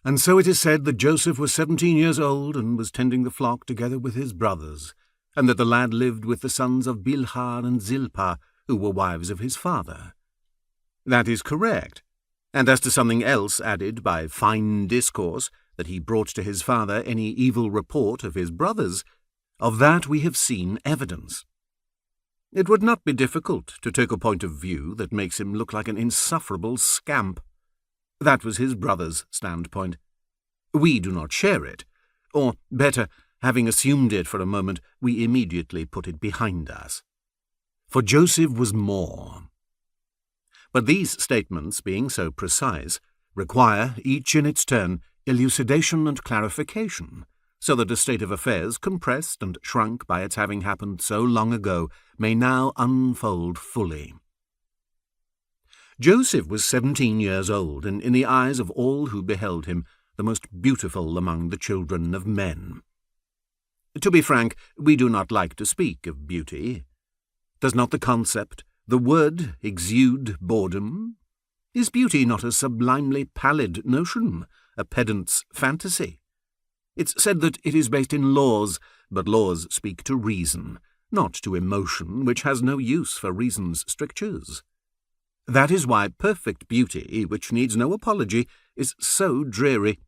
And so it is said that Joseph was 17 years old and was tending the flock together with his brothers, and that the lad lived with the sons of Bilhah and Zilpah, who were wives of his father. That is correct. And as to something else added by fine discourse, that he brought to his father any evil report of his brothers, of that we have seen evidence. It would not be difficult to take a point of view that makes him look like an insufferable scamp. That was his brother's standpoint. We do not share it, or, better, having assumed it for a moment, we immediately put it behind us. For Joseph was more. But these statements, being so precise, require, each in its turn, elucidation and clarification, so that a state of affairs compressed and shrunk by its having happened so long ago may now unfold fully. Joseph was 17 years old, and in the eyes of all who beheld him, the most beautiful among the children of men. To be frank, we do not like to speak of beauty. Does not the concept, the word, exude boredom? Is beauty not a sublimely pallid notion, a pedant's fantasy? It's said that it is based in laws, but laws speak to reason, not to emotion, which has no use for reason's strictures. That is why perfect beauty, which needs no apology, is so dreary.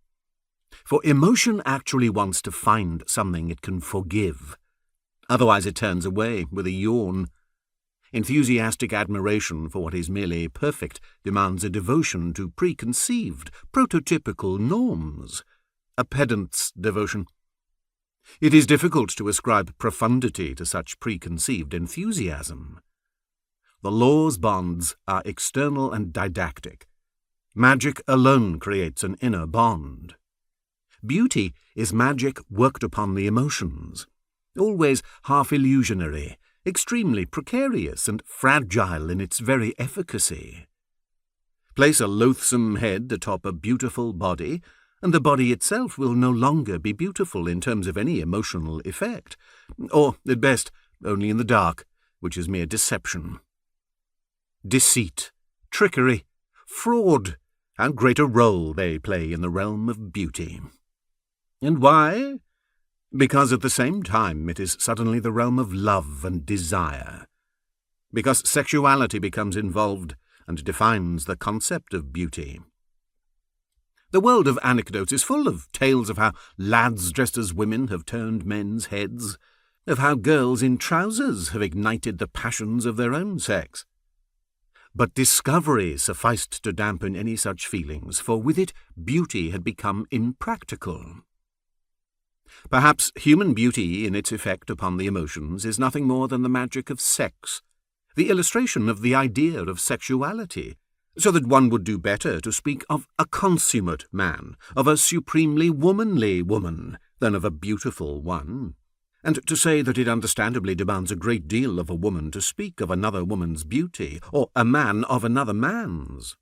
For emotion actually wants to find something it can forgive. Otherwise it turns away with a yawn. Enthusiastic admiration for what is merely perfect demands a devotion to preconceived, prototypical norms. A pedant's devotion. It is difficult to ascribe profundity to such preconceived enthusiasm. The law's bonds are external and didactic. Magic alone creates an inner bond. Beauty is magic worked upon the emotions, always half illusionary, extremely precarious and fragile in its very efficacy. Place a loathsome head atop a beautiful body, and the body itself will no longer be beautiful in terms of any emotional effect, or, at best, only in the dark, which is mere deception. Deceit, trickery, fraud, how great a role they play in the realm of beauty. And why? Because at the same time it is suddenly the realm of love and desire. Because sexuality becomes involved and defines the concept of beauty. The world of anecdotes is full of tales of how lads dressed as women have turned men's heads, of how girls in trousers have ignited the passions of their own sex. But discovery sufficed to dampen any such feelings, for with it beauty had become impractical. Perhaps human beauty in its effect upon the emotions is nothing more than the magic of sex, the illustration of the idea of sexuality, so that one would do better to speak of a consummate man, of a supremely womanly woman, than of a beautiful one, and to say that it understandably demands a great deal of a woman to speak of another woman's beauty, or a man of another man's.